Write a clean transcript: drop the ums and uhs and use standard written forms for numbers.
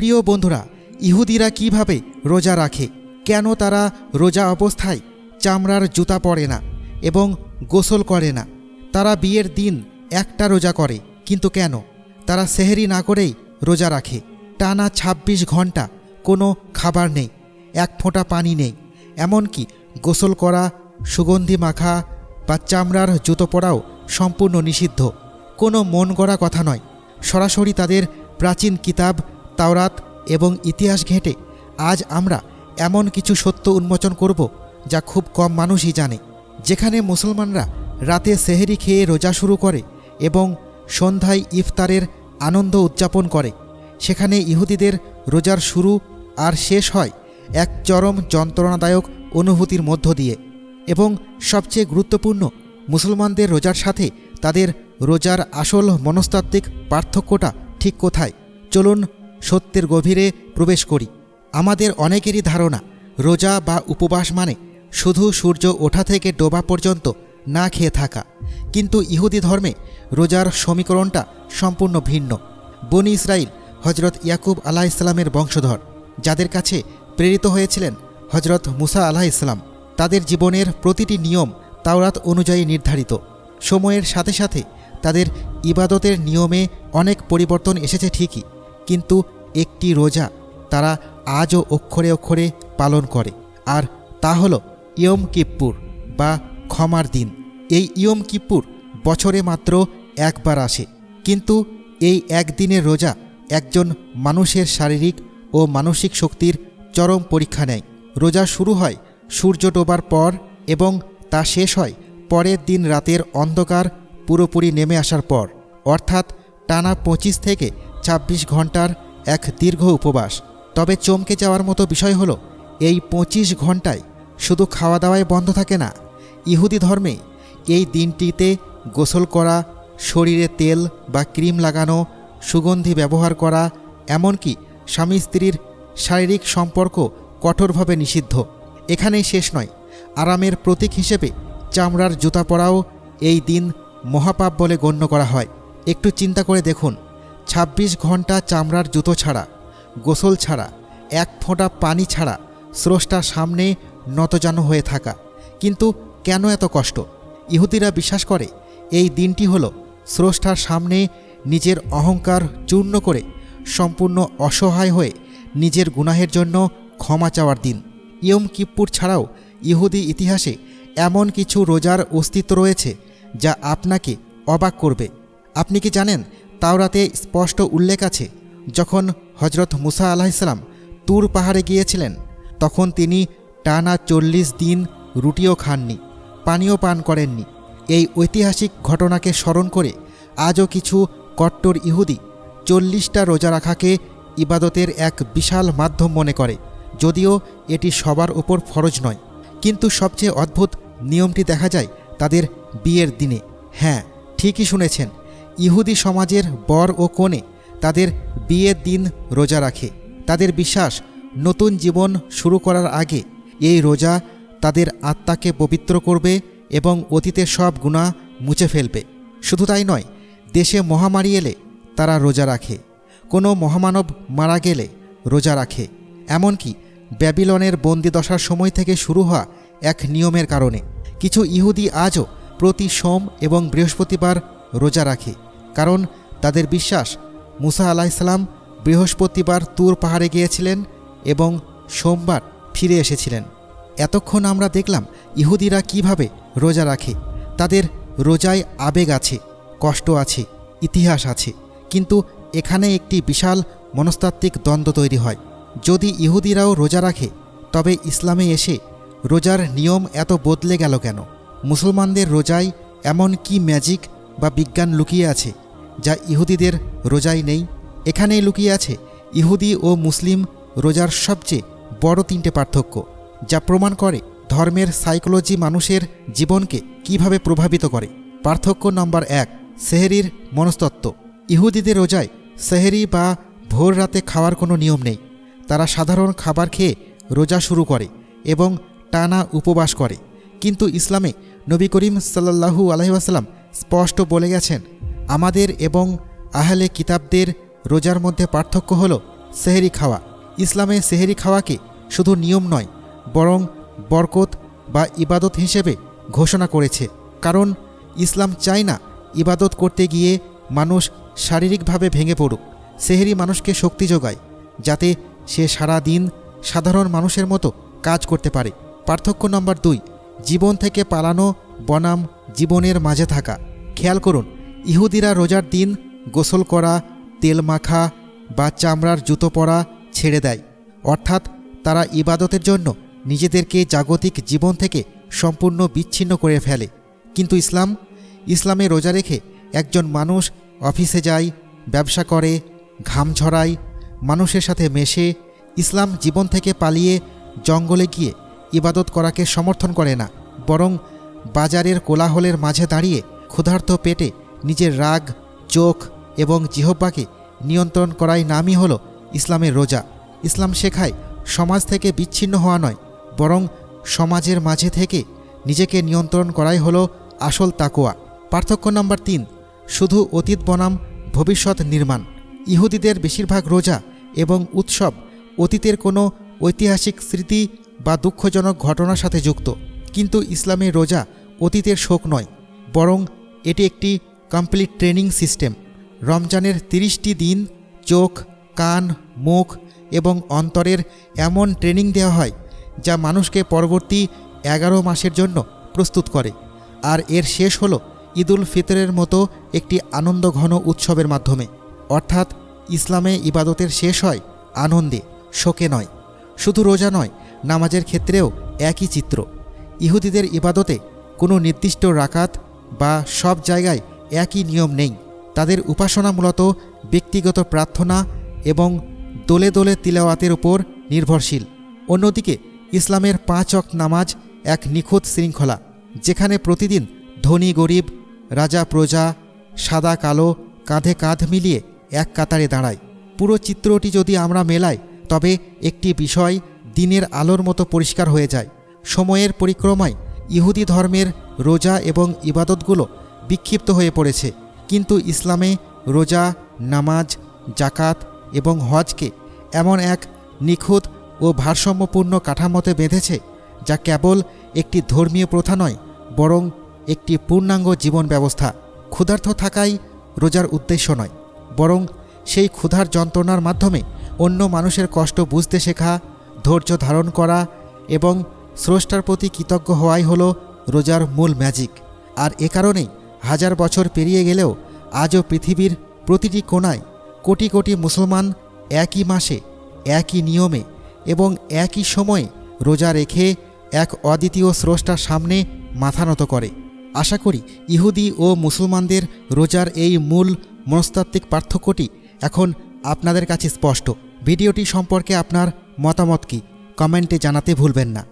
প্রিয় বন্ধুরা, ইহুদিরা কিভাবে রোজা রাখে, কেন তারা রোজা অবস্থায় চামড়ার জুতা পরে না এবং গোসল করে না? তারা বিয়ের দিন একটা রোজা করে, কিন্তু কেন? তারা সেহরি না করেই রোজা রাখে। টানা ২৬ ঘন্টা কোনো খাবার নেই, এক ফোঁটা পানি নেই, এমনকি গোসল করা, সুগন্ধি মাখা বা চামড়ার জুতো পরাও সম্পূর্ণ নিষিদ্ধ। কোনো মন গড়া কথা নয়, সরাসরি তাদের প্রাচীন কিতাব তাওরাত এবং ইতিহাস ঘেঁটে আজ আমরা এমন কিছু সত্য উন্মোচন করব যা খুব কম মানুষই জানে। যেখানে মুসলমানরা রাতে সেহরি খেয়ে রোজা শুরু করে এবং সন্ধ্যায় ইফতারের আনন্দ উদযাপন করে, সেখানে ইহুদিদের রোজার শুরু আর শেষ হয় এক চরম যন্ত্রণাদায়ক অনুভূতির মধ্য দিয়ে। এবং সবচেয়ে গুরুত্বপূর্ণ, মুসলমানদের রোজার সাথে তাদের রোজার আসল মনস্তাত্ত্বিক পার্থক্যটা ঠিক কোথায়? চলুন সত্যের গভীরে প্রবেশ করি। আমাদের অনেকেরই ধারণা রোজা বা উপবাস মানে শুধু সূর্য ওঠা থেকে ডোবা পর্যন্ত না খেয়ে থাকা, কিন্তু ইহুদি ধর্মে রোজার সমীকরণটা সম্পূর্ণ ভিন্ন। বনি ইসরাইল হজরত ইয়াকুব আলাইহিসসালামের বংশধর, যাদের কাছে প্রেরিত হয়েছিলেন হজরত মুসা আলাইহিসসালাম। তাদের জীবনের প্রতিটি নিয়ম তাওরাত অনুযায়ী নির্ধারিত। সময়ের সাথে সাথে তাদের ইবাদতের নিয়মে অনেক পরিবর্তন এসেছে ঠিকই, কিন্তু একটি রোজা তারা আজও অক্ষরে অক্ষরে পালন করে, আর তা হলো ইয়ম কিপ্পুর বা ক্ষমার দিন। এই ইয়ম কিপ্পুর বছরে মাত্র একবার আসে, কিন্তু এই একদিনের রোজা একজন মানুষের শারীরিক ও মানসিক শক্তির চরম পরীক্ষা নেয়। রোজা শুরু হয় সূর্য ডোবার পর এবং তা শেষ হয় পরের দিন রাতের অন্ধকার পুরোপুরি নেমে আসার পর, অর্থাৎ টানা ২৫ থেকে ২৬ ঘন্টার এক দীর্ঘ উপবাস। তবে চমকে যাওয়ার মতো বিষয় হলো, এই ২৫ ঘন্টায় শুধু খাওয়া দাওয়াই বন্ধ থাকে না। ইহুদি ধর্মে এই দিনটিতে গোসল করা, শরীরে তেল বা ক্রিম লাগানো, সুগন্ধি ব্যবহার করা, এমনকি স্বামী স্ত্রীর শারীরিক সম্পর্ক কঠোরভাবে নিষিদ্ধ। এখানেই শেষ নয়, আরামের প্রতীক হিসেবে চামড়ার জুতা পরাও এই দিন মহাপাপ বলে গণ্য করা হয়। একটু চিন্তা করে দেখুন, ২৬ ঘন্টা চামড়ার জুতো ছাড়া, গোসল ছাড়া, এক ফোঁটা পানি ছাড়া স্রষ্টার সামনে নতজানু হয়ে থাকা। কিন্তু কেন এত কষ্ট? ইহুদিরা বিশ্বাস করে এই দিনটি হলো স্রষ্টার সামনে নিজের অহংকার চূর্ণ করে সম্পূর্ণ অসহায় হয়ে নিজের গুনাহের জন্য ক্ষমা চাওয়ার দিন। ইয়ম কিপ্পুর ছাড়াও ইহুদি ইতিহাসে এমন কিছু রোজার অস্তিত্ব রয়েছে যা আপনাকে অবাক করবে। আপনি কি জানেন, তাওরাতে স্পষ্ট উল্লেখ আছে, যখন হজরত মুসা আলাইহিসসালাম তুর পাহাড়ে গিয়েছিলেন, তখন তিনি টানা ৪০ দিন রুটিও খাননি, পানিও পান করেননি। এই ঐতিহাসিক ঘটনাকে স্মরণ করে আজও কিছু কট্টর ইহুদি ৪০টা রোজা রাখাকে ইবাদতের এক বিশাল মাধ্যম মনে করে, যদিও এটি সবার উপর ফরজ নয়। কিন্তু সবচেয়ে অদ্ভুত নিয়মটি দেখা যায় তাদের বিয়ের দিনে। হ্যাঁ, ঠিকই শুনেছেন, ইহুদি সমাজের বর ও কনে তাদের বিয়ের দিন রোজা রাখে। তাদের বিশ্বাস, নতুন জীবন শুরু করার আগে এই রোজা তাদের আত্মাকে পবিত্র করবে এবং অতীতের সব গুনাহ মুছে ফেলবে। শুধু তাই নয়, দেশে মহামারী এলে তারা রোজা রাখে, কোনো মহামানব মারা গেলে রোজা রাখে, এমনকি ব্যাবিলনের বন্দিদশার সময় থেকে শুরু হওয়া এক নিয়মের কারণে। কিছু ইহুদি আজও প্রতি সোম এবং বৃহস্পতিবার রোজা রাখে, কারণ তাদের বিশ্বাস মুসা আলাইহিসসালাম বৃহস্পতিবার তুর পাহাড়ে গিয়েছিলেন এবং সোমবার ফিরে এসেছিলেন। এতক্ষণ আমরা দেখলাম ইহুদিরা কিভাবে রোজা রাখে। তাদের রোজায় আবেগ আছে, কষ্ট আছে, ইতিহাস আছে, কিন্তু এখানে একটি বিশাল মনস্তাত্ত্বিক দ্বন্দ্ব তৈরি হয়। যদি ইহুদিরাও রোজা রাখে, তবে ইসলামে এসে রোজার নিয়ম এত বদলে গেল কেন? মুসলমানদের রোজায় এমন কি ম্যাজিক বা বিজ্ঞান লুকিয়ে আছে যা ইহুদিদের রোজায় নেই? এখানেই লুকিয়ে আছে ইহুদি ও মুসলিম রোজার সবচেয়ে বড় ৩টে পার্থক্য, যা প্রমাণ করে ধর্মের সাইকোলজি মানুষের জীবনকে কিভাবে প্রভাবিত করে। পার্থক্য নম্বর ১, সেহরির মনস্তত্ত্ব। ইহুদিদের রোজায় সেহরি বা ভোর রাতে খাওয়ার কোনো নিয়ম নেই। তারা সাধারণ খাবার খেয়ে রোজা শুরু করে এবং টানা উপবাস করে। কিন্তু ইসলামে নবী করিম সাল্লাল্লাহু আলাইহি ওয়াসাল্লাম স্পষ্ট বলে গেছেন, আমাদের এবং আহলে কিতাবদের রোজার মধ্যে পার্থক্য হলো সেহেরি খাওয়া। ইসলামে সেহেরি খাওয়াকে শুধু নিয়ম নয়, বরং বরকত বা ইবাদত হিসেবে ঘোষণা করেছে। কারণ ইসলাম চায় না ইবাদত করতে গিয়ে মানুষ শারীরিকভাবে ভেঙে পড়ুক। সেহেরি মানুষকে শক্তি যোগায়, যাতে সে সারা দিন সাধারণ মানুষের মতো কাজ করতে পারে। পার্থক্য নম্বর 2, জীবন থেকে পালানো বনাম জীবনের মাঝে থাকা। খেয়াল করুন, ইহুদিরা রোজার দিন গোসল করা, তেল মাখা বা চামড়ার জুতো পরা ছেড়ে দেয়, অর্থাৎ তারা ইবাদতের জন্য নিজেদেরকে জাগতিক জীবন থেকে সম্পূর্ণ বিচ্ছিন্ন করে ফেলে। কিন্তু ইসলামে রোজা রেখে একজন মানুষ অফিসে যায়, ব্যবসা করে, ঘাম ঝরায়, মানুষের সাথে মেশে। ইসলাম জীবন থেকে পালিয়ে জঙ্গলে গিয়ে ইবাদত করাকে সমর্থন করে না, বরং বাজারের কোলাহলের মাঝে দাঁড়িয়ে ক্ষুধার্ত পেটে নিজের রাগ, চোখ এবং জিহ্বাকে নিয়ন্ত্রণ করাই নামই হলো ইসলামের রোজা। ইসলাম শেখায় সমাজ থেকে বিচ্ছিন্ন হওয়া নয়, বরং সমাজের মাঝে থেকে নিজেকে নিয়ন্ত্রণ করাই হলো আসল তাকওয়া। পার্থক্য নম্বর 3, শুধু অতীত বনাম ভবিষ্যৎ নির্মাণ। ইহুদিদের বেশিরভাগ রোজা এবং উৎসব অতীতের কোনো ঐতিহাসিক স্মৃতি বা দুঃখজনক ঘটনার সাথে যুক্ত, কিন্তু ইসলামের রোজা অতীতের শোক নয়, বরং এটি একটি কমপ্লিট ট্রেনিং সিস্টেম। রমজানের 30টি দিন চোখ, কান, মুখ এবং অন্তরের এমন ট্রেনিং দেওয়া হয় যা মানুষকে পরবর্তী 11 মাসের জন্য প্রস্তুত করে। আর এর শেষ হলো ঈদুল ফিতরের মতো একটি আনন্দঘন উৎসবের মাধ্যমে। অর্থাৎ ইসলামে ইবাদতের শেষ হয় আনন্দে, শোকে নয়। শুধু রোজা নয়, নামাজের ক্ষেত্রেও একই চিত্র। ইহুদিদের ইবাদতে কোনো নির্দিষ্ট রাকাত বা সব জায়গায় একই নিয়ম নেই। তাদের উপাসনা মূলত ব্যক্তিগত প্রার্থনা এবং দোলে দোলে তিলাওয়াতের উপর নির্ভরশীল। অন্যদিকে ইসলামের 5 ওয়াক্ত নামাজ এক নিখুঁত শৃঙ্খলা, যেখানে প্রতিদিন ধনী গরিব, রাজা প্রজা, সাদা কালো কাঁধে কাঁধ মিলিয়ে এক কাতারে দাঁড়ায়। পুরো চিত্রটি যদি আমরা মেলাই, তবে একটি বিষয় দিনের আলোর মতো পরিষ্কার হয়ে যায়। সময়ের পরিক্রমায় ইহুদি ধর্মের রোজা এবং ইবাদতগুলো বিক্ষিপ্ত হয়ে পড়েছে, কিন্তু ইসলামে রোজা, নামাজ, জাকাত এবং হজকে এমন এক নিখুঁত ও ভারসাম্যপূর্ণ কাঠামোতে বেঁধেছে যা কেবল একটি ধর্মীয় প্রথা নয়, বরং একটি পূর্ণাঙ্গ জীবন ব্যবস্থা। ক্ষুধার্ত থাকাই রোজার উদ্দেশ্য নয়, বরং সেই ক্ষুধার যন্ত্রণার মাধ্যমে অন্য মানুষের কষ্ট বুঝতে শেখা, ধৈর্য ধারণ করা এবং স্রষ্টার প্রতি কৃতজ্ঞ হওয়াই হলো রোজার মূল ম্যাজিক। আর এ কারণেই 1000 বছর পেরিয়ে গেলেও আজও পৃথিবীর প্রতিটি কোণায় কোটি কোটি মুসলমান একই মাসে, একই নিয়মে এবং একই সময়ে রোজা রেখে এক অদ্বিতীয় স্রষ্টার সামনে মাথা নত করে। আশা করি ইহুদি ও মুসলমানদের রোজার এই মূল মনস্তাত্ত্বিক পার্থক্যটি এখন আপনাদের কাছে স্পষ্ট। ভিডিওটি সম্পর্কে আপনার মতামত কি, কমেন্টে জানাতে ভুলবেন না।